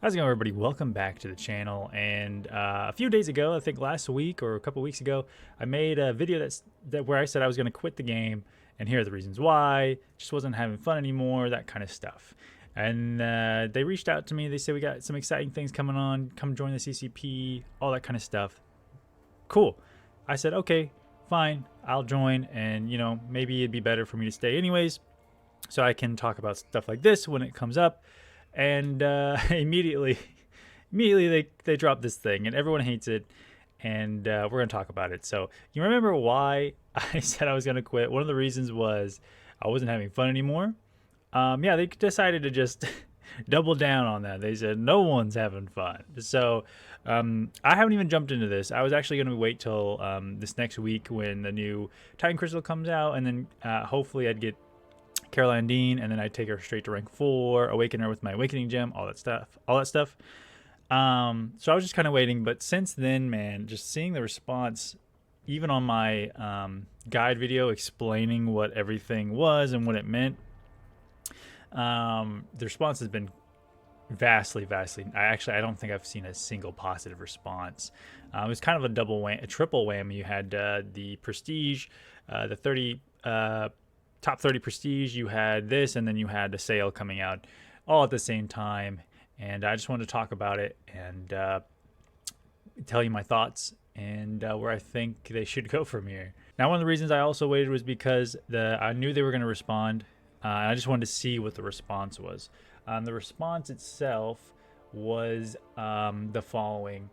How's it going, everybody? Welcome back to the channel. And a few days ago, I think last week or a couple weeks ago, I made a video where I said I was going to quit the game, and here are the reasons why. Just wasn't having fun anymore, that kind of stuff. And they reached out to me. They said we got some exciting things coming on. Come join the CCP, all that kind of stuff. Cool. I said, okay, fine, I'll join, and maybe it'd be better for me to stay anyways, so I can talk about stuff like this when it comes up. And immediately they dropped this thing, and everyone hates it, and we're gonna talk about it. So you remember why I said I was gonna quit? One of the reasons was I wasn't having fun anymore. Yeah, they decided to just double down on that. They said no one's having fun. So I haven't even jumped into this. I was actually gonna wait till this next week when the new Titan Crystal comes out, and then hopefully I'd get Caroline Dean, and then I take her straight to rank 4, awaken her with my awakening gem, all that stuff. So I was just kind of waiting, but since then, man, just seeing the response, even on my guide video explaining what everything was and what it meant, the response has been vastly. I don't think I've seen a single positive response. It was kind of a triple whammy. You had the prestige, the 30. Top 30 prestige, you had this, and then you had the sale coming out all at the same time. And I just wanted to talk about it and tell you my thoughts and where I think they should go from here. Now, one of the reasons I also waited was because I knew they were going to respond. I just wanted to see what the response was. The response itself was the following.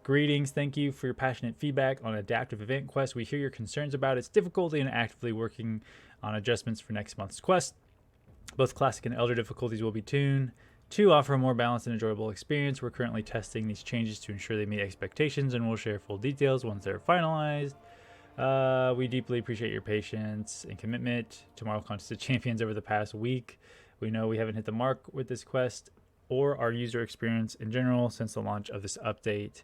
Greetings, thank you for your passionate feedback on Adaptive Event Quest. We hear your concerns about its difficulty and actively working on adjustments for next month's quest. Both Classic and Elder difficulties will be tuned to offer a more balanced and enjoyable experience. We're currently testing these changes to ensure they meet expectations, and we'll share full details once they're finalized. We deeply appreciate your patience and commitment to Marvel Contest of Champions over the past week. We know we haven't hit the mark with this quest or our user experience in general since the launch of this update.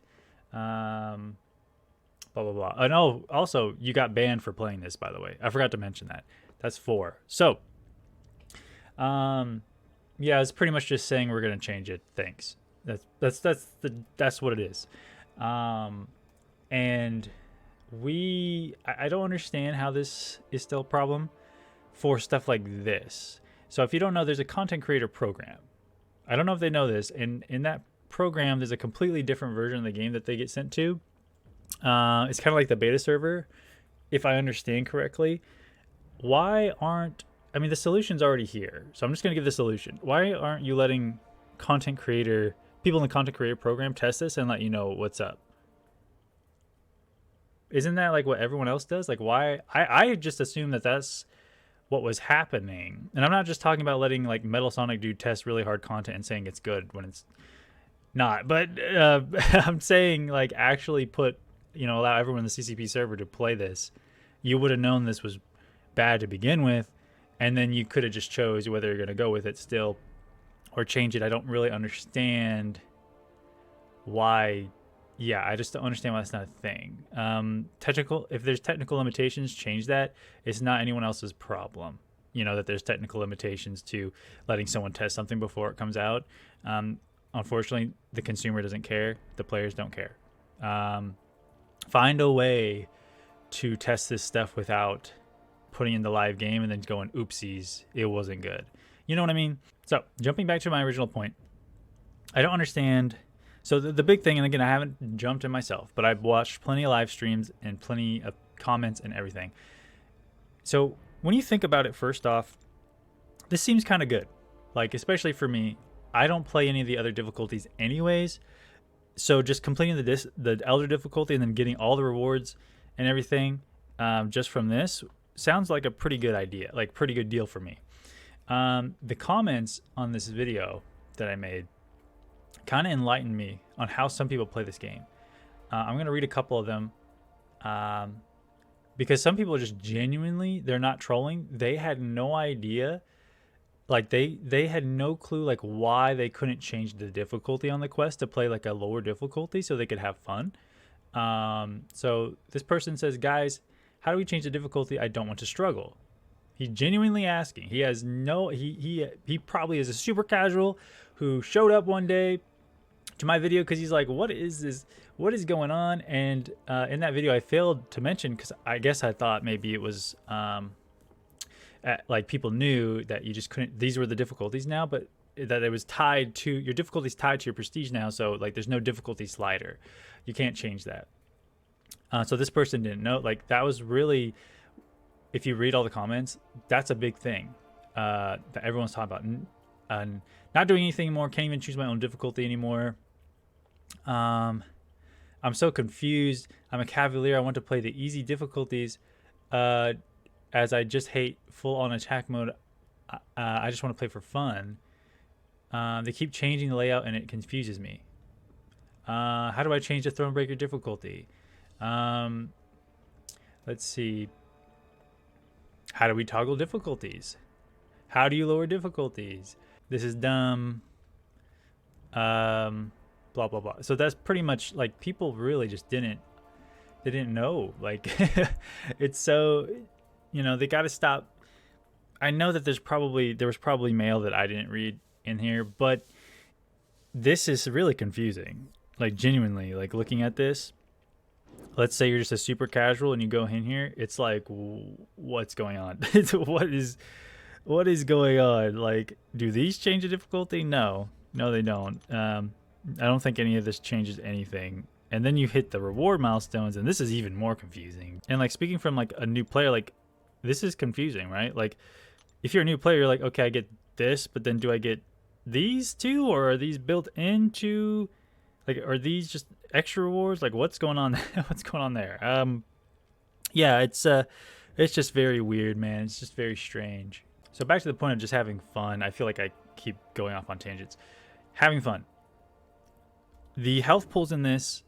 Blah blah blah. And also you got banned for playing this, by the way. I forgot to mention that. That's 4. So yeah, it's pretty much just saying we're gonna change it. Thanks. That's what it is. And I don't understand how this is still a problem for stuff like this. So if you don't know, there's a content creator program. I don't know if they know this, and in that program there's a completely different version of the game that they get sent to. It's kind of like the beta server, if I understand correctly. Why aren't, I mean, the solution's already here, so I'm just going to give the solution. Why aren't you letting people in the content creator program test this and let you know what's up? Isn't that like what everyone else does? Like, why? I just assume that that's what was happening. And I'm not just talking about letting like Metal Sonic Dude test really hard content and saying it's good when it's not. But I'm saying like actually allow everyone in the CCP server to play this. You would have known this was bad to begin with, and then you could have just chose whether you're going to go with it still or change it. I don't really understand why. Yeah, I just don't understand why that's not a thing. If there's technical limitations, change that. It's not anyone else's problem, that there's technical limitations to letting someone test something before it comes out. Unfortunately, the consumer doesn't care. The players don't care. Find a way to test this stuff without putting in the live game and then going, oopsies, it wasn't good. You know what I mean? So jumping back to my original point, I don't understand. So the big thing, and again, I haven't jumped in myself, but I've watched plenty of live streams and plenty of comments and everything. So when you think about it, first off, this seems kind of good. Like, especially for me, I don't play any of the other difficulties anyways. So just completing the Elder difficulty and then getting all the rewards and everything just from this sounds like a pretty good idea, like pretty good deal for me. The comments on this video that I made kind of enlightened me on how some people play this game. I'm going to read a couple of them because some people are just genuinely, they're not trolling. They had no idea. Like they had no clue like why they couldn't change the difficulty on the quest to play like a lower difficulty so they could have fun. So this person says, guys, how do we change the difficulty? I don't want to struggle. He's genuinely asking. He has no, he probably is a super casual who showed up one day, to my video because he's like, what is this? What is going on? And in that video I failed to mention, because I guess I thought maybe it was like people knew that you just couldn't, these were the difficulties now, but that it was tied to your difficulties, tied to your prestige now. So like there's no difficulty slider, you can't change that. So this person didn't know. Like that was really, if you read all the comments, that's a big thing that everyone's talking about. Not doing anything anymore, can't even choose my own difficulty anymore. I'm so confused. I'm a cavalier. I want to play the easy difficulties as I just hate full on attack mode. I just want to play for fun. They keep changing the layout and it confuses me. How do I change the Thronebreaker difficulty? Let's see. How do we toggle difficulties? How do you lower difficulties? This is dumb. Blah, blah, blah. So that's pretty much like people really just they didn't know. Like it's so, they got to stop. I know that there was probably mail that I didn't read in here, but this is really confusing. Like genuinely, like looking at this, let's say you're just a super casual and you go in here, it's like, what's going on? What is going on? Like, do these change the difficulty? No, they don't. I don't think any of this changes anything. And then you hit the reward milestones, and this is even more confusing. And like speaking from like a new player, like this is confusing, right? Like if you're a new player, you're like, okay, I get this, but then do I get these too, or are these built into, like, are these just extra rewards? Like what's going on? What's going on there? Yeah, it's just very weird, man. It's just very strange. So back to the point of just having fun. I feel like I keep going off on tangents. Having fun. The health pools in this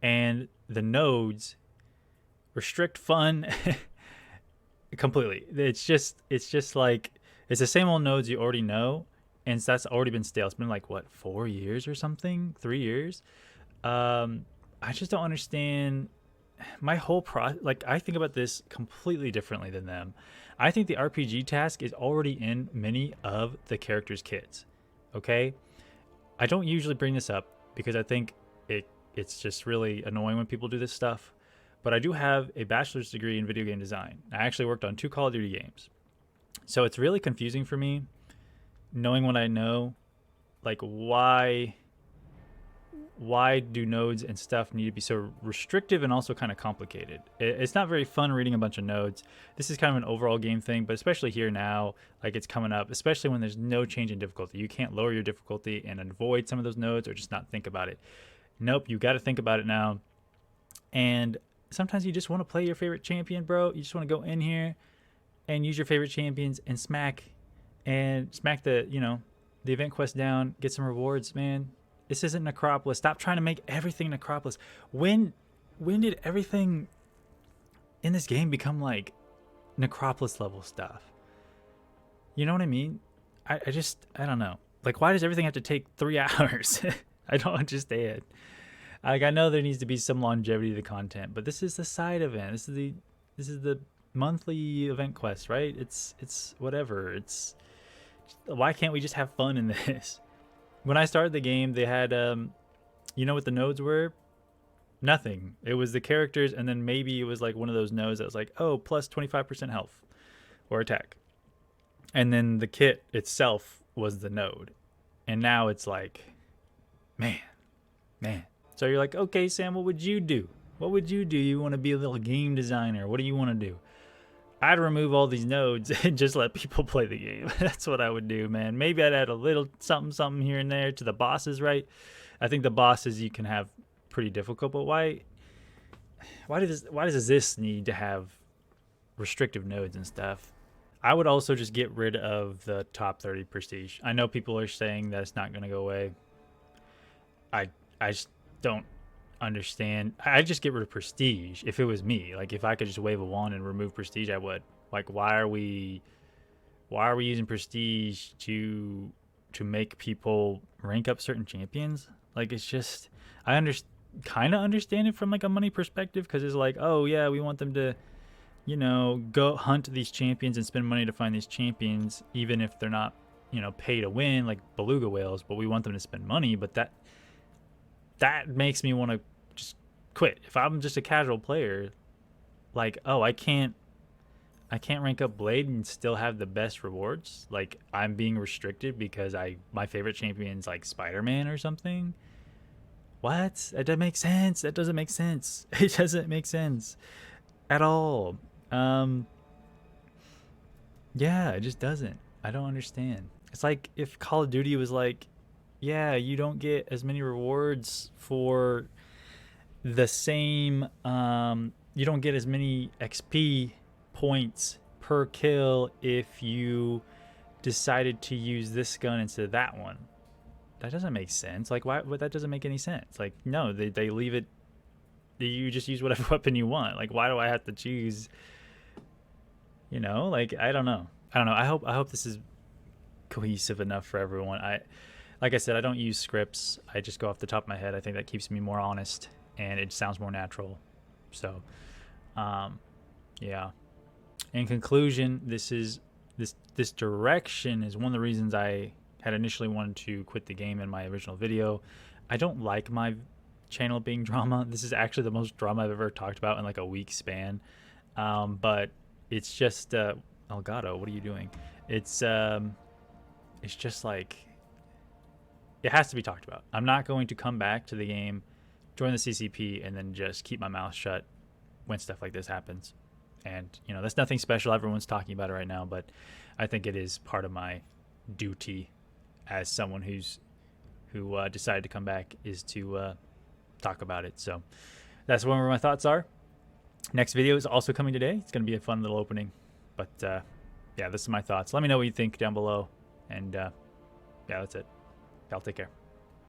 and the nodes restrict fun completely. It's just like, it's the same old nodes you already know, and that's already been stale. It's been like, what, 4 years or something? 3 years? I just don't understand my whole like I think about this completely differently than them. I think the RPG task is already in many of the characters' kits. Okay? I don't usually bring this up because I think it's just really annoying when people do this stuff. But I do have a bachelor's degree in video game design. I actually worked on 2 Call of Duty games. So it's really confusing for me knowing what I know. Like why do nodes and stuff need to be so restrictive and also kind of complicated? It's not very fun reading a bunch of nodes. This is kind of an overall game thing, but especially here now, like it's coming up, especially when there's no change in difficulty. You can't lower your difficulty and avoid some of those nodes or just not think about it. Nope, you got to think about it now. And sometimes you just want to play your favorite champion, bro. You just want to go in here and use your favorite champions and smack the, the event quest down, get some rewards, man. This isn't Necropolis. Stop trying to make everything Necropolis. When did everything in this game become like Necropolis level stuff? You know what I mean? I don't know. Like, why does everything have to take 3 hours? I don't understand. Like, I know there needs to be some longevity to the content, but this is the side event. This is the monthly event quest, right? It's whatever. Why can't we just have fun in this? When I started the game, they had, you know what the nodes were? Nothing. It was the characters, and then maybe it was like one of those nodes that was like, oh, plus 25% health or attack. And then the kit itself was the node. And now it's like, man. So you're like, okay, Sam, what would you do? What would you do? You want to be a little game designer. What do you want to do? I'd remove all these nodes and just let people play the game. That's what I would do, man. Maybe I'd add a little something here and there to the bosses, right? I think the bosses you can have pretty difficult, but why does this need to have restrictive nodes and stuff? I would also just get rid of the top 30 prestige. I know people are saying that it's not going to go away. I just don't understand. I'd just get rid of prestige if it was me. Like if I could just wave a wand and remove prestige, I would. Like why are we using prestige to make people rank up certain champions? Like it's just, I kind of understand it from like a money perspective, because it's like, oh yeah, we want them to, go hunt these champions and spend money to find these champions, even if they're not, pay to win like beluga whales, but we want them to spend money. But that, that makes me want to just quit. If I'm just a casual player, like, oh, I can't rank up Blade and still have the best rewards. Like, I'm being restricted because my favorite champion's like Spider-Man or something. What? That doesn't make sense. That doesn't make sense. It doesn't make sense at all. Yeah, it just doesn't. I don't understand. It's like if Call of Duty was like, yeah, you don't get as many rewards for the same, you don't get as many XP points per kill if you decided to use this gun instead of that one. That doesn't make sense. Like, why? That doesn't make any sense. Like, no, they leave it. You just use whatever weapon you want. Like, why do I have to choose? You know, like, I don't know. I hope this is cohesive enough for everyone. Like I said, I don't use scripts. I just go off the top of my head. I think that keeps me more honest and it sounds more natural. So, yeah. In conclusion, this direction is one of the reasons I had initially wanted to quit the game in my original video. I don't like my channel being drama. This is actually the most drama I've ever talked about in like a week span. But it's just Elgato, what are you doing? It's just like, it has to be talked about. I'm not going to come back to the game, join the CCP, and then just keep my mouth shut when stuff like this happens. And, you know, that's nothing special. Everyone's talking about it right now, but I think it is part of my duty as someone who decided to come back is to talk about it. So that's where my thoughts are. Next video is also coming today. It's going to be a fun little opening. But, yeah, this is my thoughts. Let me know what you think down below. And, yeah, that's it. Y'all take care.